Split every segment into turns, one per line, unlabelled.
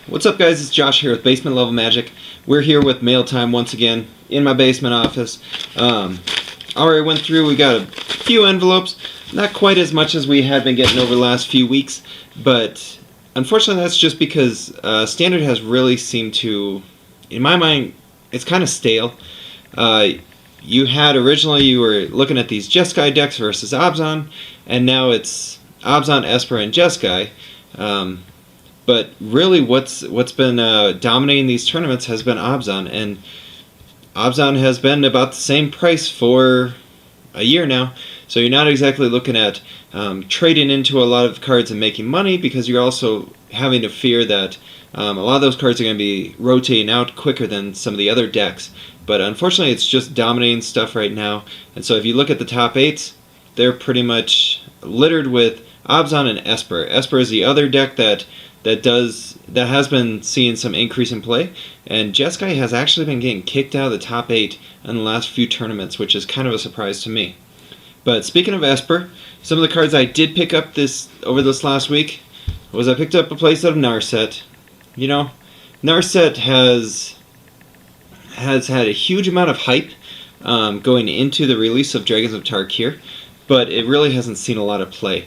What's up, guys? It's Josh here with Basement Level Magic. We're here with mail time once again in my basement office. Already went through, we got a few envelopes, not quite as much as we had been getting over the last few weeks, but unfortunately that's just because Standard has really seemed to, in my mind, it's kind of stale. Originally you were looking at these Jeskai decks versus Abzan, and now it's Abzan, Esper, and Jeskai. But really what's been dominating these tournaments has been Abzan, and Abzan has been about the same price for a year now, so you're not exactly looking at trading into a lot of cards and making money, because you're also having to fear that a lot of those cards are going to be rotating out quicker than some of the other decks. But unfortunately it's just dominating stuff right now, and so if you look at the top 8s, they're pretty much littered with Abzan and Esper. Esper is the other deck that has been seeing some increase in play, and Jeskai has actually been getting kicked out of the top 8 in the last few tournaments, which is kind of a surprise to me. But speaking of Esper, some of the cards I did pick up over this last week was I picked up a playset of Narset. You know, Narset has had a huge amount of hype going into the release of Dragons of Tarkir, but it really hasn't seen a lot of play.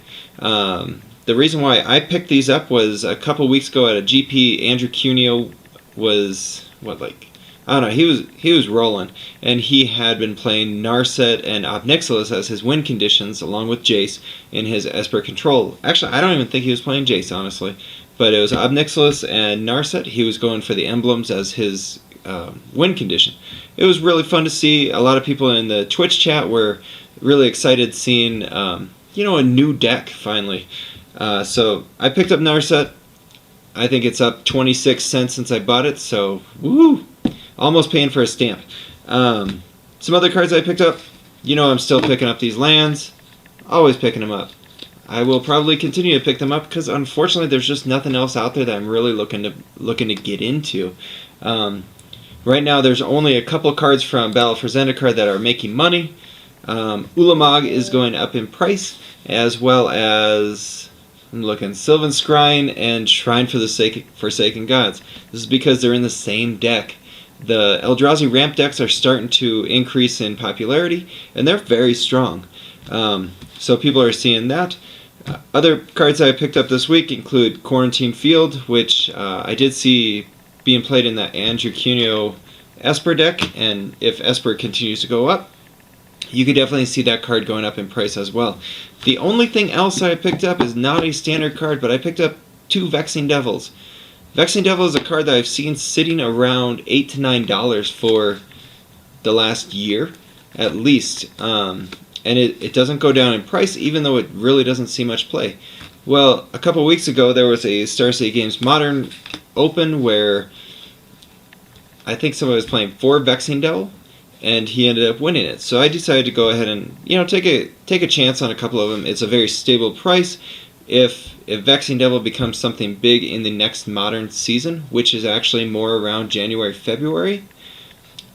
The reason why I picked these up was a couple weeks ago at a GP. Andrew Cuneo was he was rolling, and he had been playing Narset and Obnixilis as his win conditions along with Jace in his Esper control. Actually, I don't even think he was playing Jace, honestly, but it was Obnixilis and Narset. He was going for the emblems as his win condition. It was really fun to see. A lot of people in the Twitch chat were really excited seeing a new deck finally. So I picked up Narset. I think it's up 26 cents since I bought it, so woo! Almost paying for a stamp. Some other cards I picked up. I'm still picking up these lands. Always picking them up. I will probably continue to pick them up because unfortunately there's just nothing else out there that I'm really looking to get into. Right now there's only a couple cards from Battle for Zendikar that are making money. Ulamog is going up in price, as well as I'm looking Sylvan Scrying and Shrine for the Forsaken Gods. This is because they're in the same deck. The Eldrazi ramp decks are starting to increase in popularity, and they're very strong. So people are seeing that. Other cards I picked up this week include Quarantine Field, which I did see being played in the Andrew Cuneo Esper deck, and if Esper continues to go up, you could definitely see that card going up in price as well. The only thing else I picked up is not a standard card, but I picked up 2 Vexing Devils. Vexing Devil is a card that I've seen sitting around $8 to $9 for the last year, at least. And it doesn't go down in price, even though it really doesn't see much play. Well, a couple weeks ago there was a Star City Games Modern Open where I think somebody was playing 4 Vexing Devil, and he ended up winning it. So I decided to go ahead and take a chance on a couple of them. It's a very stable price. If Vexing Devil becomes something big in the next Modern season, which is actually more around January, February,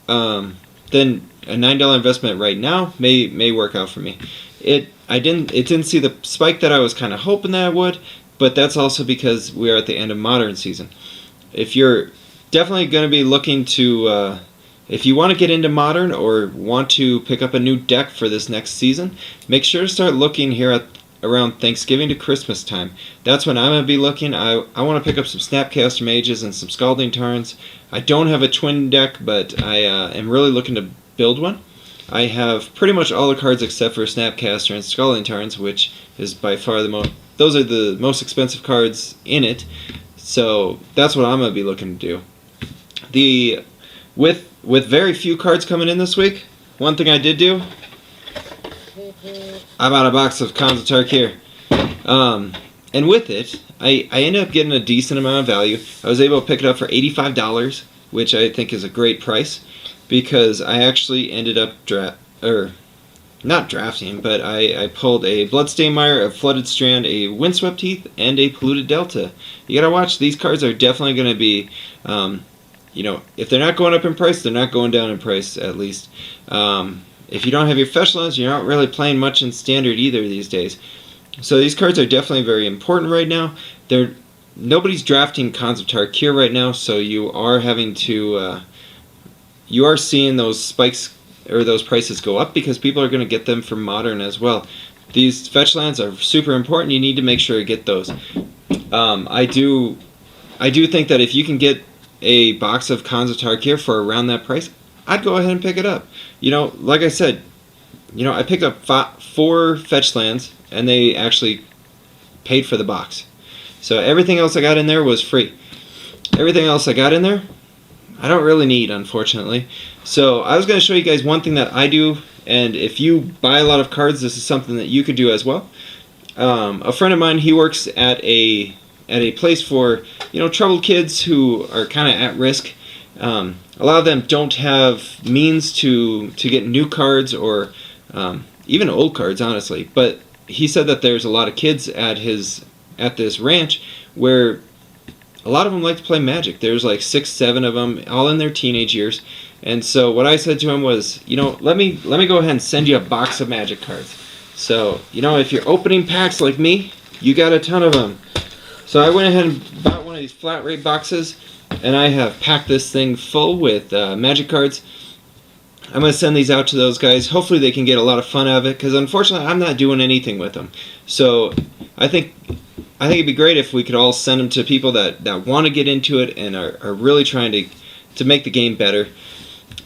then a $9 investment right now may work out for me. It didn't see the spike that I was kind of hoping that I would, but that's also because we are at the end of Modern season. If you're definitely going to be looking to if you want to get into Modern or want to pick up a new deck for this next season, make sure to start looking here at around Thanksgiving to Christmas time. That's when I'm going to be looking. I want to pick up some Snapcaster Mages and some Scalding Tarns. I don't have a twin deck, but I am really looking to build one. I have pretty much all the cards except for Snapcaster and Scalding Tarns, which is by far those are the most expensive cards in it. So that's what I'm going to be looking to do. With very few cards coming in this week, one thing I did do, I bought a box of Khans of Tarkir. And with it, I ended up getting a decent amount of value. I was able to pick it up for $85, which I think is a great price, because I actually ended up not drafting, but I pulled a Bloodstained Mire, a Flooded Strand, a Windswept Heath, and a Polluted Delta. You gotta watch, these cards are definitely going to be if they're not going up in price, they're not going down in price, at least. If you don't have your Fetchlands, you're not really playing much in Standard either these days. So these cards are definitely very important right now. They're nobody's drafting Cons of Tarkir right now, so you are having to you are seeing those spikes or those prices go up because people are going to get them for Modern as well. These fetch lands are super important. You need to make sure to get those. I do think that if you can get a box of Cons of Tarkir for around that price, I'd go ahead and pick it up. You know, like I said, you know, I picked up 4 fetch lands, and they actually paid for the box. So everything else I got in there was free. Everything else I got in there, I don't really need, unfortunately. So I was going to show you guys one thing that I do, and if you buy a lot of cards, this is something that you could do as well. A friend of mine, he works at a place for, you know, troubled kids who are kind of at risk. A lot of them don't have means to get new cards or even old cards, honestly. But he said that there's a lot of kids at this ranch where a lot of them like to play Magic. There's like 6, 7 of them, all in their teenage years. And so what I said to him was, you know, let me go ahead and send you a box of Magic cards. So, you know, if you're opening packs like me, you got a ton of them. So I went ahead and bought one of these flat rate boxes, and I have packed this thing full with Magic cards. I'm going to send these out to those guys. Hopefully they can get a lot of fun out of it, because unfortunately I'm not doing anything with them. So I think it'd be great if we could all send them to people that want to get into it and are really trying to make the game better.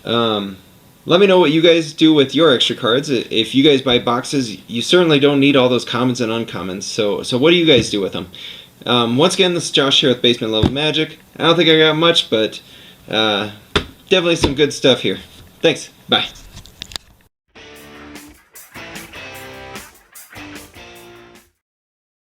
Let me know what you guys do with your extra cards. If you guys buy boxes, you certainly don't need all those commons and uncommons. So what do you guys do with them? Once again, this is Josh here with Basement Level Magic. I don't think I got much, but definitely some good stuff here. Thanks. Bye.